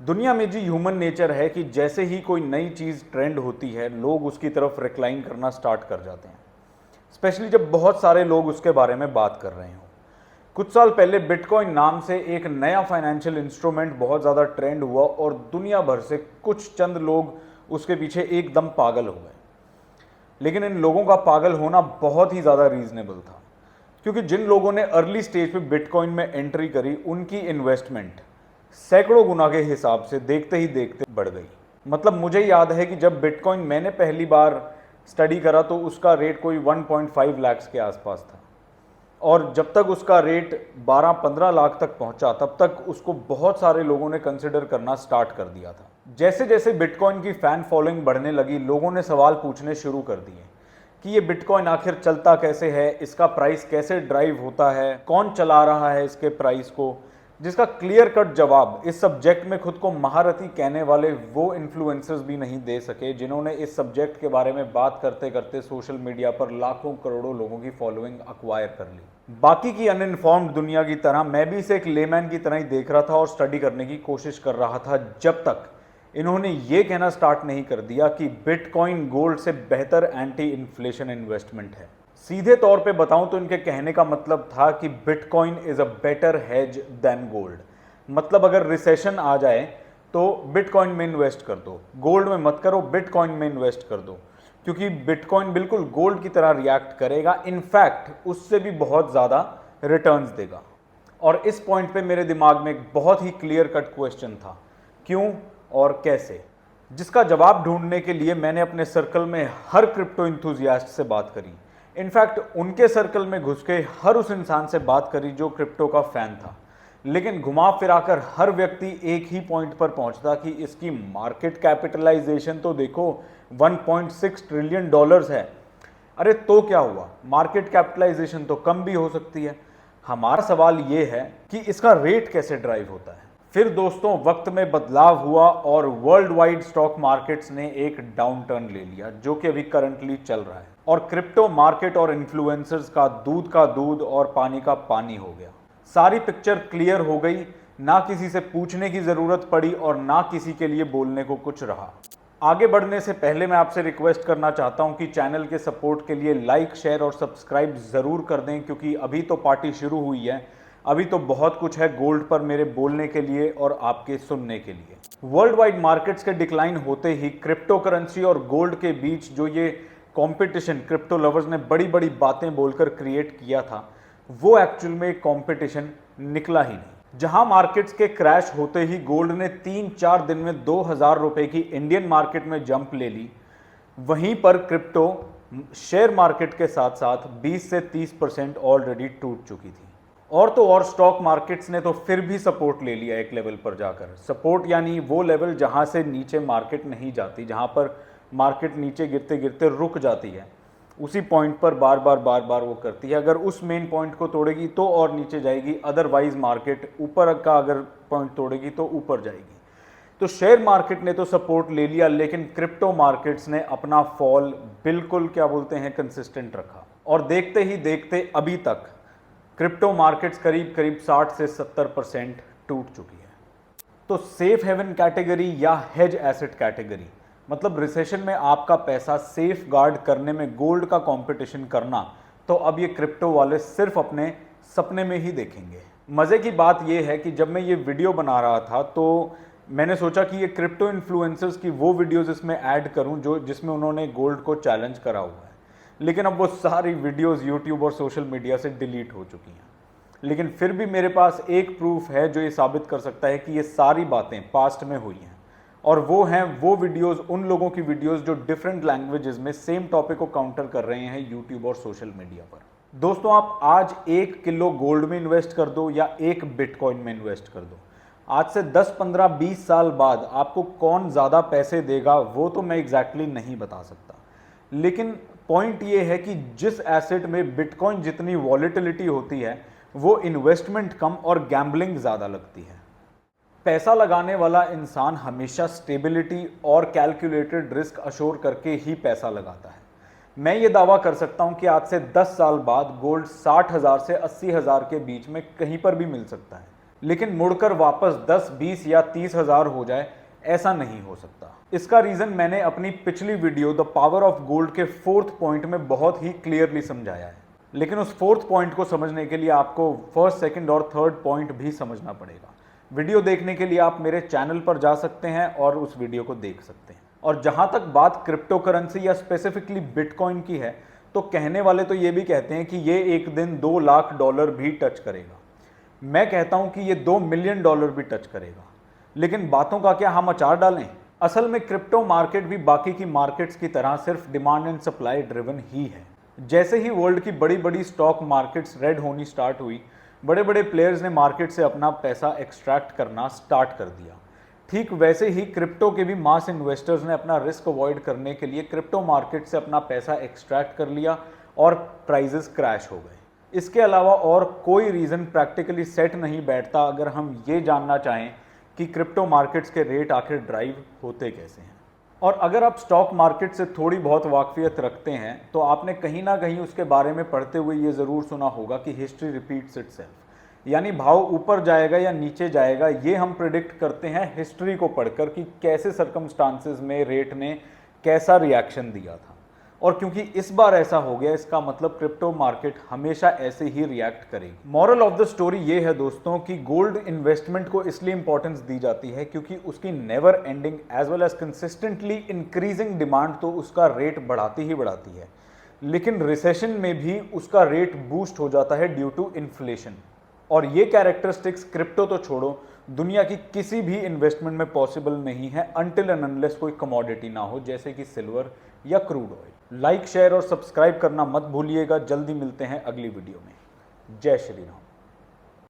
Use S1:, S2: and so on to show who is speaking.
S1: दुनिया में जी human nature है कि जैसे ही कोई नई चीज़ ट्रेंड होती है लोग उसकी तरफ रिक्लाइन करना स्टार्ट कर जाते हैं, स्पेशली जब बहुत सारे लोग उसके बारे में बात कर रहे हों। कुछ साल पहले बिटकॉइन नाम से एक नया फाइनेंशियल इंस्ट्रूमेंट बहुत ज़्यादा ट्रेंड हुआ और दुनिया भर से कुछ चंद लोग उसके पीछे एकदम पागल हो गए। लेकिन इन लोगों का पागल होना बहुत ही ज़्यादा रीजनेबल था, क्योंकि जिन लोगों ने अर्ली स्टेज पे बिटकॉइन में एंट्री करी उनकी इन्वेस्टमेंट सैकड़ों गुना के हिसाब से देखते ही देखते बढ़ गई। मतलब मुझे याद है कि जब बिटकॉइन मैंने पहली बार स्टडी करा तो उसका रेट कोई 1.5 लाख के आसपास था, और जब तक उसका रेट 12-15 लाख तक पहुंचा तब तक उसको बहुत सारे लोगों ने कंसिडर करना स्टार्ट कर दिया था। जैसे जैसे बिटकॉइन की फैन फॉलोइंग बढ़ने लगी, लोगों ने सवाल पूछने शुरू कर दिए कि ये बिटकॉइन आखिर चलता कैसे है, इसका प्राइस कैसे ड्राइव होता है, कौन चला रहा है इसके प्राइस को। जिसका क्लियर कट जवाब इस सब्जेक्ट में खुद को महारथी कहने वाले वो इन्फ्लुएंसर्स भी नहीं दे सके, जिन्होंने इस सब्जेक्ट के बारे में बात करते करते सोशल मीडिया पर लाखों करोड़ों लोगों की फॉलोइंग अक्वायर कर ली। बाकी की अनइन्फॉर्म्ड दुनिया की तरह मैं भी इसे एक लेमैन की तरह ही देख रहा था और स्टडी करने की कोशिश कर रहा था, जब तक इन्होंने ये कहना स्टार्ट नहीं कर दिया कि बिटकॉइन गोल्ड से बेहतर एंटी इन्फ्लेशन इन्वेस्टमेंट है। सीधे तौर पे बताऊं तो इनके कहने का मतलब था कि bitcoin is a better hedge than gold. मतलब अगर रिसेशन आ जाए तो बिटकॉइन में इन्वेस्ट कर दो, गोल्ड में मत करो, बिटकॉइन में इन्वेस्ट कर दो, क्योंकि बिटकॉइन बिल्कुल गोल्ड की तरह रिएक्ट करेगा, इनफैक्ट उससे भी बहुत ज़्यादा रिटर्न्स देगा। और इस पॉइंट पे मेरे दिमाग में एक बहुत ही क्लियर कट क्वेश्चन था, क्यों और कैसे, जिसका जवाब ढूंढने के लिए मैंने अपने सर्कल में हर क्रिप्टो इंथुजियास्ट से बात करी। इनफैक्ट उनके सर्कल में घुस के हर उस इंसान से बात करी जो क्रिप्टो का फैन था, लेकिन घुमा फिराकर हर व्यक्ति एक ही पॉइंट पर पहुंचता कि इसकी मार्केट कैपिटलाइजेशन तो देखो, 1.6 ट्रिलियन डॉलर्स है। अरे तो क्या हुआ, मार्केट कैपिटलाइजेशन तो कम भी हो सकती है। हमारा सवाल ये है कि इसका रेट कैसे ड्राइव होता है। फिर दोस्तों वक्त में बदलाव हुआ और वर्ल्ड वाइड स्टॉक मार्केट्स ने एक डाउन टर्न ले लिया, जो कि अभी करंटली चल रहा है, और क्रिप्टो मार्केट और इन्फ्लुएंसर्स का दूध और पानी का पानी हो गया। सारी पिक्चर क्लियर हो गई, ना किसी से पूछने की जरूरत पड़ी और ना किसी के लिए बोलने को कुछ रहा। आगे बढ़ने से पहले मैं आपसे रिक्वेस्ट करना चाहता हूं कि चैनल के सपोर्ट के लिए लाइक, शेयर और सब्सक्राइब जरूर कर दें, क्योंकि अभी तो पार्टी शुरू हुई है, अभी तो बहुत कुछ है गोल्ड पर मेरे बोलने के लिए और आपके सुनने के लिए। वर्ल्ड वाइड मार्केट्स के डिक्लाइन होते ही क्रिप्टो करेंसी और गोल्ड के बीच जो ये कंपटीशन क्रिप्टो लवर्स ने बड़ी बड़ी बातें बोलकर क्रिएट किया था, वो एक्चुअल में एक कंपटीशन निकला ही नहीं। जहां मार्केट्स के क्रैश होते ही गोल्ड ने 3-4 दिन में 2000 रुपए की इंडियन मार्केट में जंप ले ली, वहीं पर क्रिप्टो शेयर मार्केट के साथ साथ 20 से 30% ऑलरेडी टूट चुकी थी। और तो और स्टॉक मार्केट्स ने तो फिर भी सपोर्ट ले लिया एक लेवल पर जाकर। सपोर्ट यानी वो लेवल जहां से नीचे मार्केट नहीं जाती, जहां पर मार्केट नीचे गिरते गिरते रुक जाती है, उसी पॉइंट पर बार बार वो करती है। अगर उस मेन पॉइंट को तोड़ेगी तो और नीचे जाएगी, अदरवाइज मार्केट ऊपर का अगर पॉइंट तोड़ेगी तो ऊपर जाएगी। तो शेयर मार्केट ने तो सपोर्ट ले लिया, लेकिन क्रिप्टो मार्केट्स ने अपना फॉल बिल्कुल क्या बोलते हैं कंसिस्टेंट रखा, और देखते ही देखते अभी तक क्रिप्टो मार्केट्स करीब करीब 60 से 70% टूट चुकी है। तो सेफ हेवन कैटेगरी या हेज एसेट कैटेगरी, मतलब रिसेशन में आपका पैसा सेफ गार्ड करने में गोल्ड का कंपटीशन करना, तो अब ये क्रिप्टो वाले सिर्फ अपने सपने में ही देखेंगे। मज़े की बात ये है कि जब मैं ये वीडियो बना रहा था तो मैंने सोचा कि ये क्रिप्टो इन्फ्लुएंसर्स की वो वीडियोज़ इसमें ऐड करूँ जो जिसमें उन्होंने गोल्ड को चैलेंज करा हुआ है, लेकिन अब वो सारी वीडियोस यूट्यूब और सोशल मीडिया से डिलीट हो चुकी हैं। लेकिन फिर भी मेरे पास एक प्रूफ है जो ये साबित कर सकता है कि ये सारी बातें पास्ट में हुई हैं, और वो हैं वो वीडियोस, उन लोगों की वीडियोस जो डिफरेंट लैंग्वेजेस में सेम टॉपिक को काउंटर कर रहे हैं यूट्यूब और सोशल मीडिया पर। दोस्तों आप आज 1 किलो गोल्ड में इन्वेस्ट कर दो या 1 बिटकॉइन में इन्वेस्ट कर दो, आज से 10, 15, 20 साल बाद आपको कौन ज़्यादा पैसे देगा वो तो मैं एग्जैक्टली नहीं बता सकता। लेकिन पॉइंट ये है कि जिस एसेट में बिटकॉइन जितनी वॉलेटिलिटी होती है वो इन्वेस्टमेंट कम और गैम्बलिंग ज़्यादा लगती है। पैसा लगाने वाला इंसान हमेशा स्टेबिलिटी और कैलकुलेटेड रिस्क अशोर करके ही पैसा लगाता है। मैं ये दावा कर सकता हूँ कि आज से 10 साल बाद गोल्ड 60,000 से 80,000 के बीच में कहीं पर भी मिल सकता है, लेकिन मुड़कर वापस 10, 20 या 30 हज़ार हो जाए, ऐसा नहीं हो सकता। इसका रीज़न मैंने अपनी पिछली video the power of gold के 4th पॉइंट में बहुत ही क्लियरली समझाया है। लेकिन उस 4th पॉइंट को समझने के लिए आपको 1st, 2nd और 3rd पॉइंट भी समझना पड़ेगा। वीडियो देखने के लिए आप मेरे चैनल पर जा सकते हैं और उस वीडियो को देख सकते हैं। और जहां तक बात क्रिप्टो करेंसी या स्पेसिफिकली बिटकॉइन की है, तो कहने वाले तो ये भी कहते हैं कि ये एक दिन $2 लाख भी टच करेगा। मैं कहता हूं कि ये $2 मिलियन भी टच करेगा। लेकिन बातों का क्या हम अचार डालें? असल में क्रिप्टो मार्केट भी बाकी की मार्केट्स की तरह सिर्फ डिमांड एंड सप्लाई ड्रिवन ही है। जैसे ही वर्ल्ड की बड़ी बड़ी स्टॉक मार्केट्स रेड होनी स्टार्ट हुई, बड़े बड़े प्लेयर्स ने मार्केट से अपना पैसा एक्सट्रैक्ट करना स्टार्ट कर दिया। ठीक वैसे ही क्रिप्टो के भी मास इन्वेस्टर्स ने अपना रिस्क अवॉइड करने के लिए क्रिप्टो मार्केट से अपना पैसा एक्सट्रैक्ट कर लिया और प्राइजेस क्रैश हो गए। इसके अलावा और कोई रीज़न प्रैक्टिकली सेट नहीं बैठता अगर हम ये जानना चाहें कि क्रिप्टो मार्केट्स के रेट आखिर ड्राइव होते कैसे हैं। और अगर आप स्टॉक मार्केट से थोड़ी बहुत वाकफियत रखते हैं तो आपने कहीं ना कहीं उसके बारे में पढ़ते हुए ये ज़रूर सुना होगा कि हिस्ट्री रिपीट्स इटसेल्फ, यानी भाव ऊपर जाएगा या नीचे जाएगा ये हम प्रिडिक्ट करते हैं हिस्ट्री को पढ़कर कि कैसे सर्कमस्टांसेस में रेट ने कैसा रिएक्शन दिया था। और क्योंकि इस बार ऐसा हो गया, इसका मतलब क्रिप्टो मार्केट हमेशा ऐसे ही रिएक्ट करेगी। मॉरल ऑफ द स्टोरी ये है दोस्तों कि गोल्ड इन्वेस्टमेंट को इसलिए इंपॉर्टेंस दी जाती है क्योंकि उसकी never ending as well as consistently increasing demand तो उसका रेट बढ़ाती ही बढ़ाती है, लेकिन रिसेशन में भी उसका रेट बूस्ट हो जाता है ड्यू टू इन्फ्लेशन। और ये कैरेक्टरिस्टिक्स क्रिप्टो तो छोड़ो, दुनिया की किसी भी इन्वेस्टमेंट में पॉसिबल नहीं है अनटिल एंड अनलेस कोई कमोडिटी ना हो, जैसे कि सिल्वर या क्रूड ऑयल। लाइक, शेयर और सब्सक्राइब करना मत भूलिएगा। जल्दी मिलते हैं अगली वीडियो में। जय श्री राम।